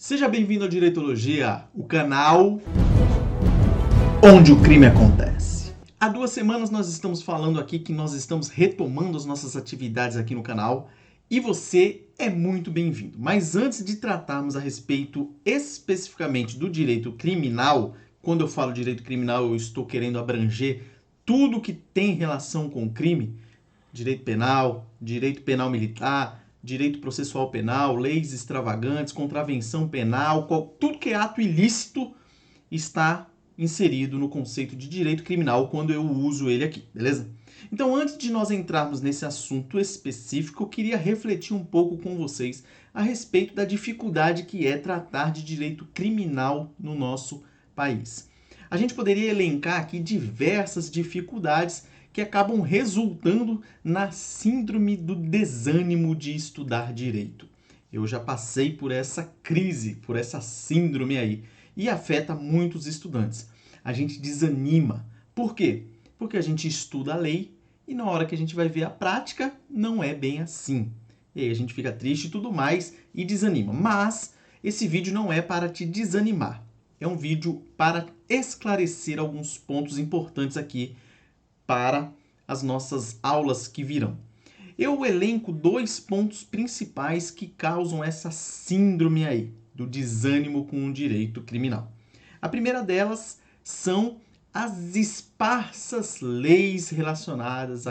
Seja bem-vindo ao Direitologia, o canal onde o crime acontece. Há 2 semanas nós estamos falando aqui que nós estamos retomando as nossas atividades aqui no canal e você é muito bem-vindo. Mas antes de tratarmos a respeito especificamente do direito criminal, quando eu falo direito criminal eu estou querendo abranger tudo que tem relação com o crime, direito penal militar, direito processual penal, leis extravagantes, contravenção penal, tudo que é ato ilícito está inserido no conceito de direito criminal quando eu uso ele aqui, beleza? Então, antes de nós entrarmos nesse assunto específico, eu queria refletir um pouco com vocês a respeito da dificuldade que é tratar de direito criminal no nosso país. A gente poderia elencar aqui diversas dificuldades que acabam resultando na síndrome do desânimo de estudar direito. Eu já passei por essa crise, por essa síndrome aí, e afeta muitos estudantes. A gente desanima. Por quê? Porque a gente estuda a lei e na hora que a gente vai ver a prática, não é bem assim. E aí a gente fica triste e tudo mais e desanima. Mas esse vídeo não é para te desanimar. É um vídeo para esclarecer alguns pontos importantes aqui para as nossas aulas que virão. Eu elenco 2 pontos principais que causam essa síndrome aí, do desânimo com o direito criminal. A primeira delas são as esparsas leis relacionadas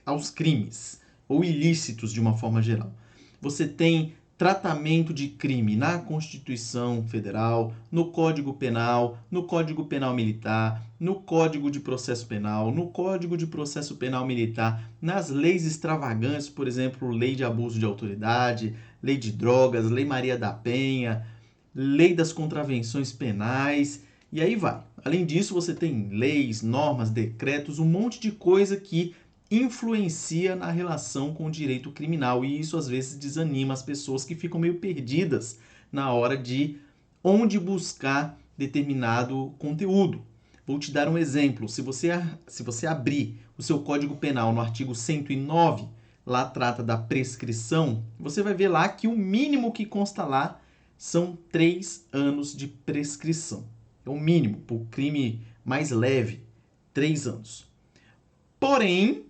aos crimes, ou ilícitos de uma forma geral. Você tem tratamento de crime na Constituição Federal, no Código Penal, no Código Penal Militar, no Código de Processo Penal, no Código de Processo Penal Militar, nas leis extravagantes, por exemplo, Lei de Abuso de Autoridade, Lei de Drogas, Lei Maria da Penha, Lei das Contravenções Penais, e aí vai. Além disso, você tem leis, normas, decretos, um monte de coisa que influencia na relação com o direito criminal e isso às vezes desanima as pessoas que ficam meio perdidas na hora de onde buscar determinado conteúdo. Vou te dar um exemplo. Se você abrir o seu Código Penal no artigo 109, lá trata da prescrição, você vai ver lá que o mínimo que consta lá são 3 anos de prescrição. É o mínimo, para o crime mais leve, 3 anos. Porém,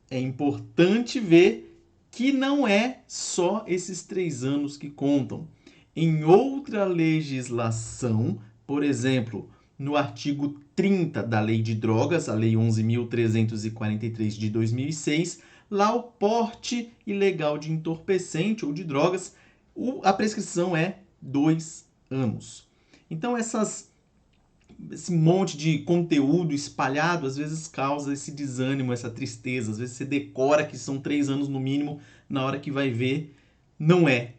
é importante ver que não é só esses 3 anos que contam. Em outra legislação, por exemplo, no artigo 30 da Lei de Drogas, a Lei 11.343 de 2006, lá o porte ilegal de entorpecente ou de drogas, a prescrição é 2 anos. Então, esse monte de conteúdo espalhado às vezes causa esse desânimo, essa tristeza. Às vezes você decora que são 3 anos no mínimo, na hora que vai ver, não é.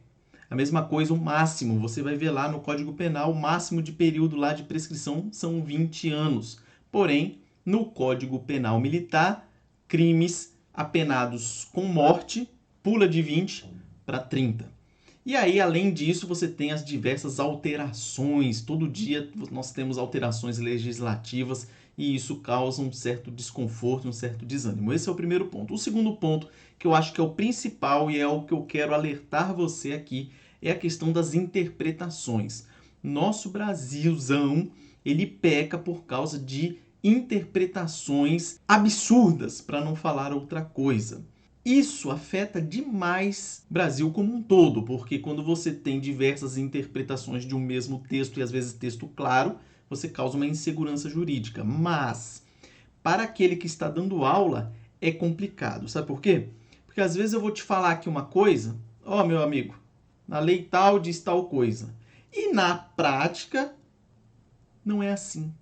A mesma coisa, o máximo. Você vai ver lá no Código Penal, o máximo de período lá de prescrição são 20 anos. Porém, no Código Penal Militar, crimes apenados com morte pula de 20 para 30. E aí, além disso, você tem as diversas alterações. Todo dia nós temos alterações legislativas e isso causa um certo desconforto, um certo desânimo. Esse é o primeiro ponto. O segundo ponto, que eu acho que é o principal e é o que eu quero alertar você aqui, é a questão das interpretações. Nosso Brasilzão, ele peca por causa de interpretações absurdas, para não falar outra coisa. Isso afeta demais o Brasil como um todo, porque quando você tem diversas interpretações de um mesmo texto e às vezes texto claro, você causa uma insegurança jurídica. Mas, para aquele que está dando aula, é complicado. Sabe por quê? Porque às vezes eu vou te falar aqui uma coisa, meu amigo, na lei tal diz tal coisa. E na prática, não é assim.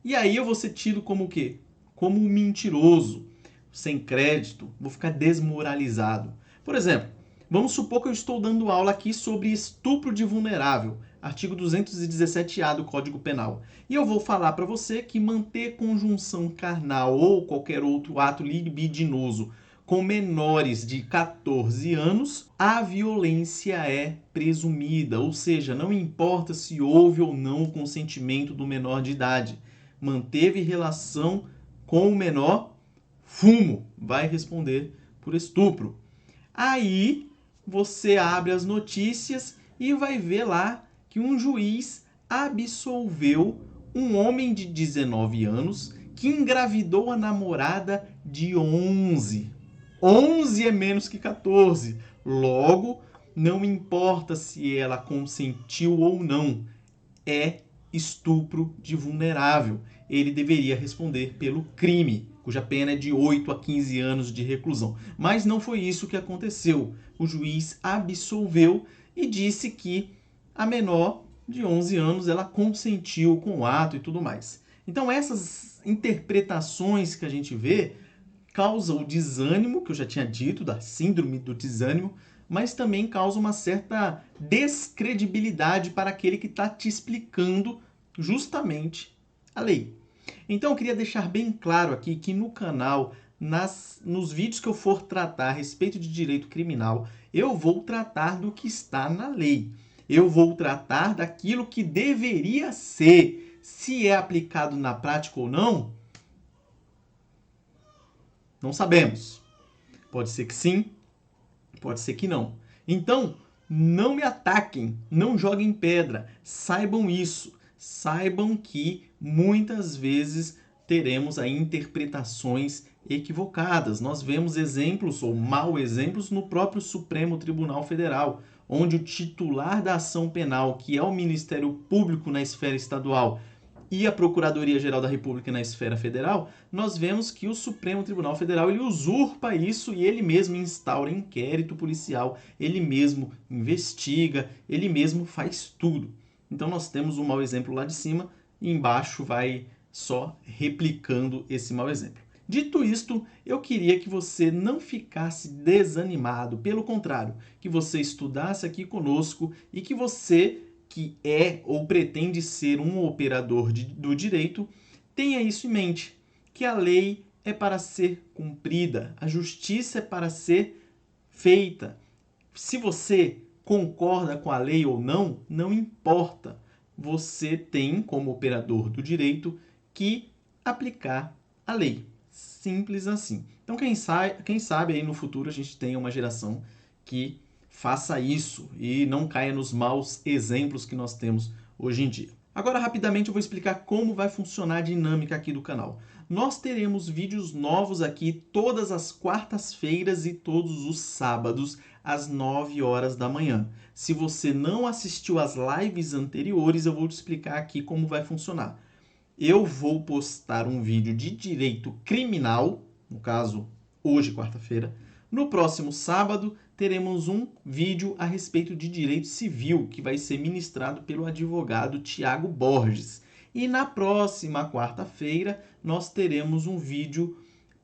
E aí eu vou ser tido como o quê? Como um mentiroso, sem crédito, vou ficar desmoralizado. Por exemplo, vamos supor que eu estou dando aula aqui sobre estupro de vulnerável, artigo 217-A do Código Penal. E eu vou falar para você que manter conjunção carnal ou qualquer outro ato libidinoso com menores de 14 anos, a violência é presumida, ou seja, não importa se houve ou não o consentimento do menor de idade. Manteve relação com o menor, fumo, vai responder por estupro. Aí você abre as notícias e vai ver lá que um juiz absolveu um homem de 19 anos que engravidou a namorada de 11. 11 é menos que 14. Logo, não importa se ela consentiu ou não, é estupro de vulnerável. Ele deveria responder pelo crime, cuja pena é de 8 a 15 anos de reclusão. Mas não foi isso que aconteceu. O juiz absolveu e disse que a menor de 11 anos ela consentiu com o ato e tudo mais. Então essas interpretações que a gente vê causam o desânimo, que eu já tinha dito, da síndrome do desânimo, mas também causa uma certa descredibilidade para aquele que está te explicando justamente a lei. Então eu queria deixar bem claro aqui que no canal, nos vídeos que eu for tratar a respeito de direito criminal, eu vou tratar do que está na lei. Eu vou tratar daquilo que deveria ser. Se é aplicado na prática ou não, não sabemos. Pode ser que sim, pode ser que não. Então, não me ataquem, não joguem pedra. Saibam isso. Saibam que muitas vezes teremos aí interpretações equivocadas. Nós vemos exemplos ou mau exemplos no próprio Supremo Tribunal Federal, onde o titular da ação penal, que é o Ministério Público na esfera estadual, e a Procuradoria-Geral da República na esfera federal, nós vemos que o Supremo Tribunal Federal ele usurpa isso e ele mesmo instaura inquérito policial, ele mesmo investiga, ele mesmo faz tudo. Então nós temos um mau exemplo lá de cima e embaixo vai só replicando esse mau exemplo. Dito isto, eu queria que você não ficasse desanimado, pelo contrário, que você estudasse aqui conosco e que você que é ou pretende ser um operador do direito, tenha isso em mente, que a lei é para ser cumprida, a justiça é para ser feita. Se você concorda com a lei ou não, não importa. Você tem, como operador do direito, que aplicar a lei. Simples assim. Então, quem sabe aí no futuro a gente tenha uma geração que faça isso e não caia nos maus exemplos que nós temos hoje em dia. Agora, rapidamente, eu vou explicar como vai funcionar a dinâmica aqui do canal. Nós teremos vídeos novos aqui todas as quartas-feiras e todos os sábados, às 9 horas da manhã. Se você não assistiu às lives anteriores, eu vou te explicar aqui como vai funcionar. Eu vou postar um vídeo de direito criminal, no caso, hoje, quarta-feira. No próximo sábado, teremos um vídeo a respeito de direito civil, que vai ser ministrado pelo advogado Tiago Borges. E na próxima quarta-feira, nós teremos um vídeo,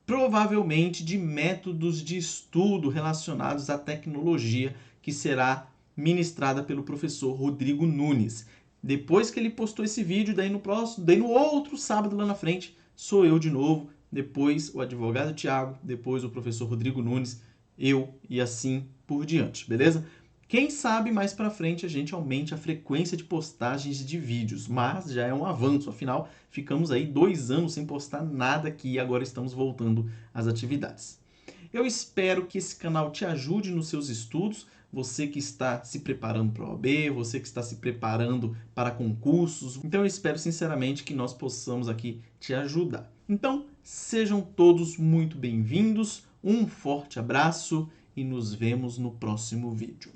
provavelmente, de métodos de estudo relacionados à tecnologia, que será ministrada pelo professor Rodrigo Nunes. Depois que ele postou esse vídeo, daí no outro sábado lá na frente, sou eu de novo, depois o advogado Tiago, depois o professor Rodrigo Nunes, eu e assim por diante, beleza? Quem sabe mais pra frente a gente aumente a frequência de postagens de vídeos, mas já é um avanço, afinal ficamos aí 2 anos sem postar nada aqui e agora estamos voltando às atividades. Eu espero que esse canal te ajude nos seus estudos, você que está se preparando para a OAB, você que está se preparando para concursos. Então eu espero sinceramente que nós possamos aqui te ajudar. Então, sejam todos muito bem-vindos, um forte abraço e nos vemos no próximo vídeo.